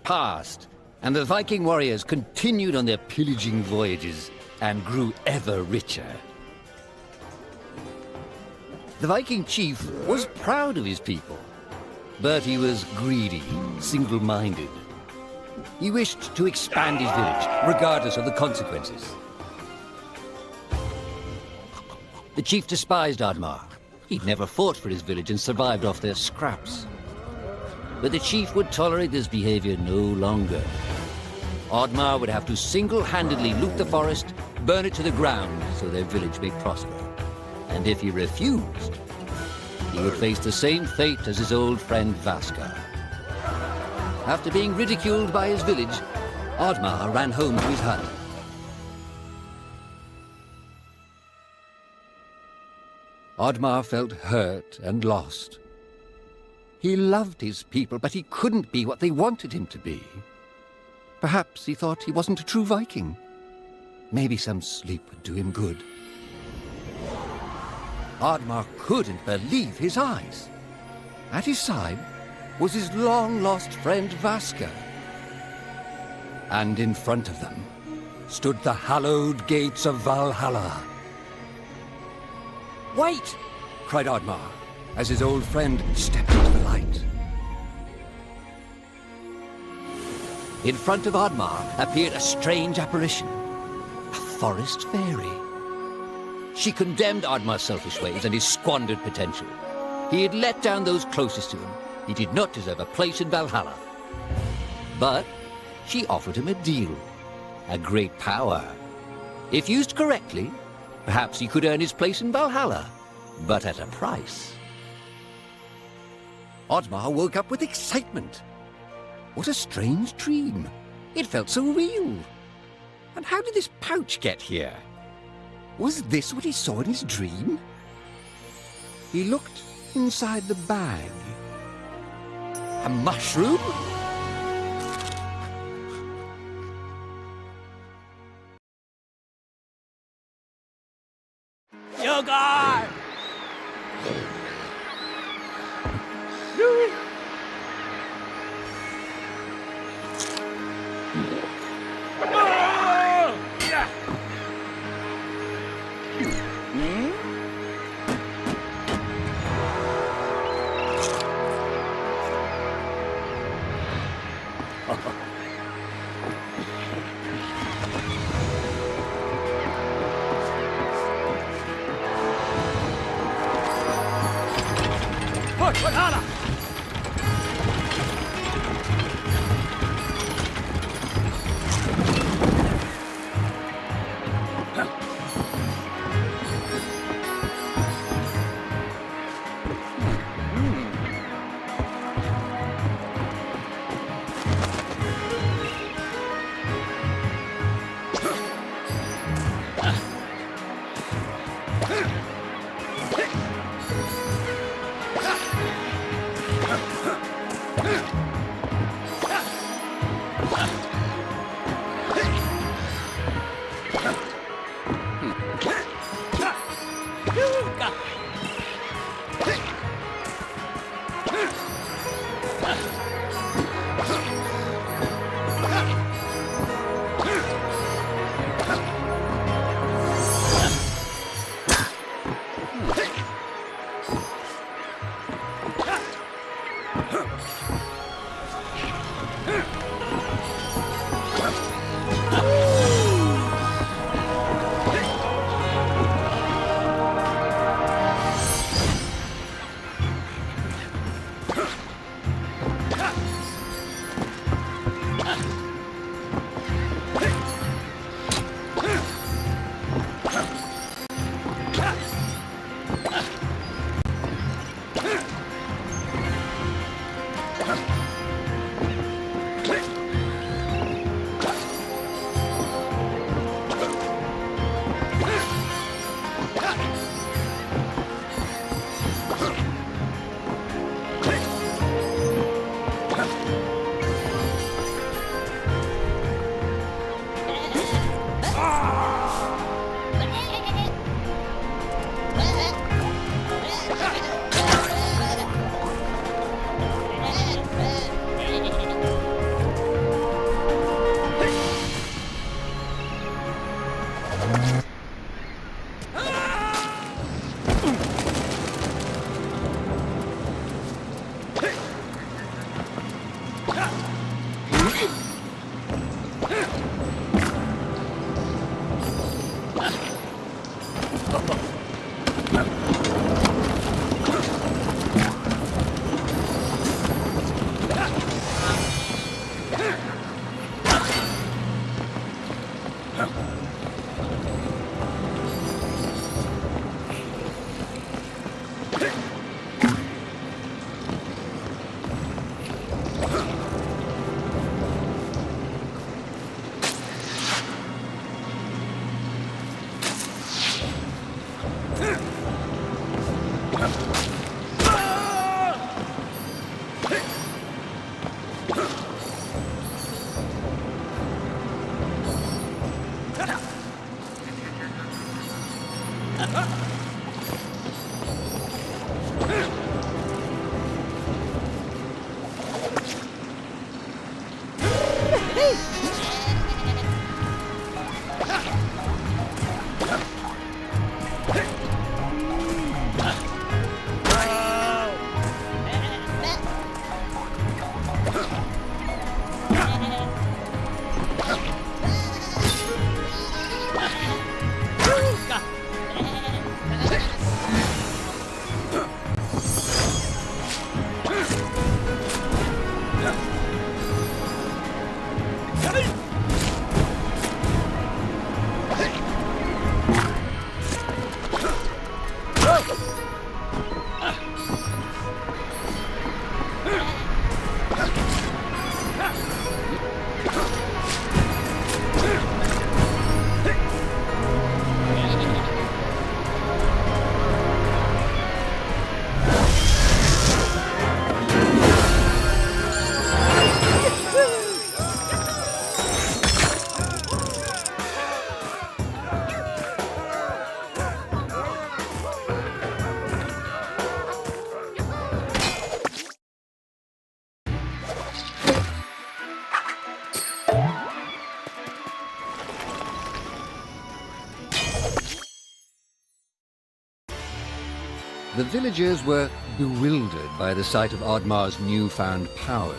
passed, and the Viking warriors continued on their pillaging voyages and grew ever richer. The Viking chief was proud of his people, but he was greedy, single-minded. He wished to expand his village, regardless of the consequences. The chief despised Oddmar. He'd never fought for his village and survived off their scraps. But the chief would tolerate this behavior no longer. Oddmar would have to single-handedly loot the forest, burn it to the ground so their village may prosper. And if he refused, he would face the same fate as his old friend Vaska. After being ridiculed by his village, Oddmar ran home to his hut. Oddmar felt hurt and lost. He loved his people, but he couldn't be what they wanted him to be. Perhaps he thought he wasn't a true Viking. Maybe some sleep would do him good. Oddmar couldn't believe his eyes. At his side was his long-lost friend Vaska. And in front of them stood the hallowed gates of Valhalla. "Wait!" cried Oddmar, as his old friend stepped into the light. In front of Oddmar appeared a strange apparition, a forest fairy. She condemned Oddmar's selfish ways and his squandered potential. He had let down those closest to him. He did not deserve a place in Valhalla. But she offered him a deal, a great power. If used correctly, perhaps he could earn his place in Valhalla, but at a price. Oddmar woke up with excitement. What a strange dream. It felt so real. And how did this pouch get here? Was this what he saw in his dream? He looked inside the bag. A mushroom? You guard! Valhalla! The villagers were bewildered by the sight of Oddmar's newfound powers.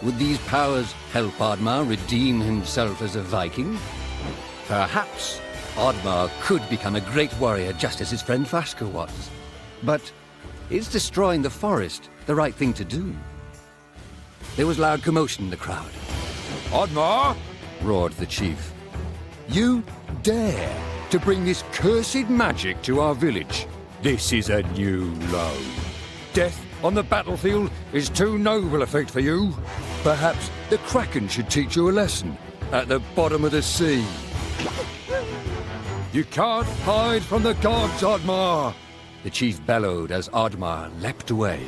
Would these powers help Oddmar redeem himself as a Viking? Perhaps Oddmar could become a great warrior just as his friend Vaska was. But is destroying the forest the right thing to do? There was loud commotion in the crowd. Oddmar! Roared the chief. You dare to bring this cursed magic to our village? This is a new low. Death on the battlefield is too noble a fate for you. Perhaps the Kraken should teach you a lesson at the bottom of the sea. You can't hide from the gods, Oddmar! The chief bellowed as Oddmar leapt away.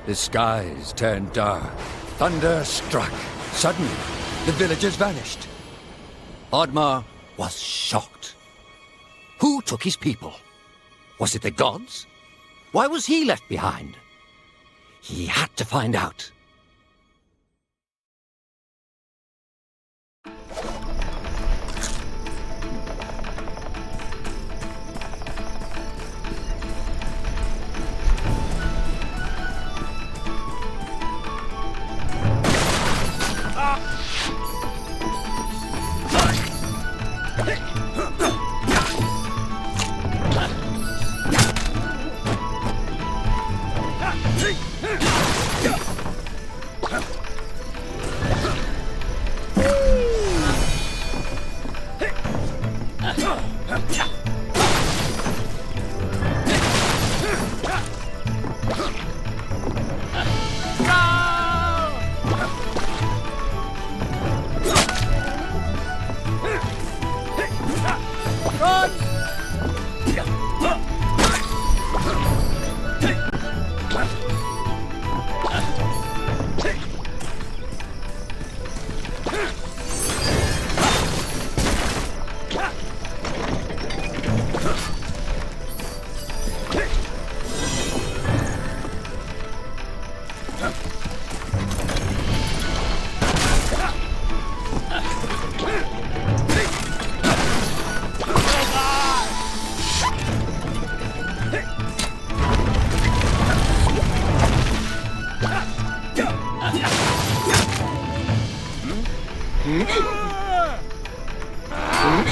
The skies turned dark. Thunder struck. Suddenly, the villagers vanished. Oddmar was shocked. Who took his people? Was it the gods? Why was he left behind? He had to find out.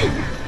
Yeah.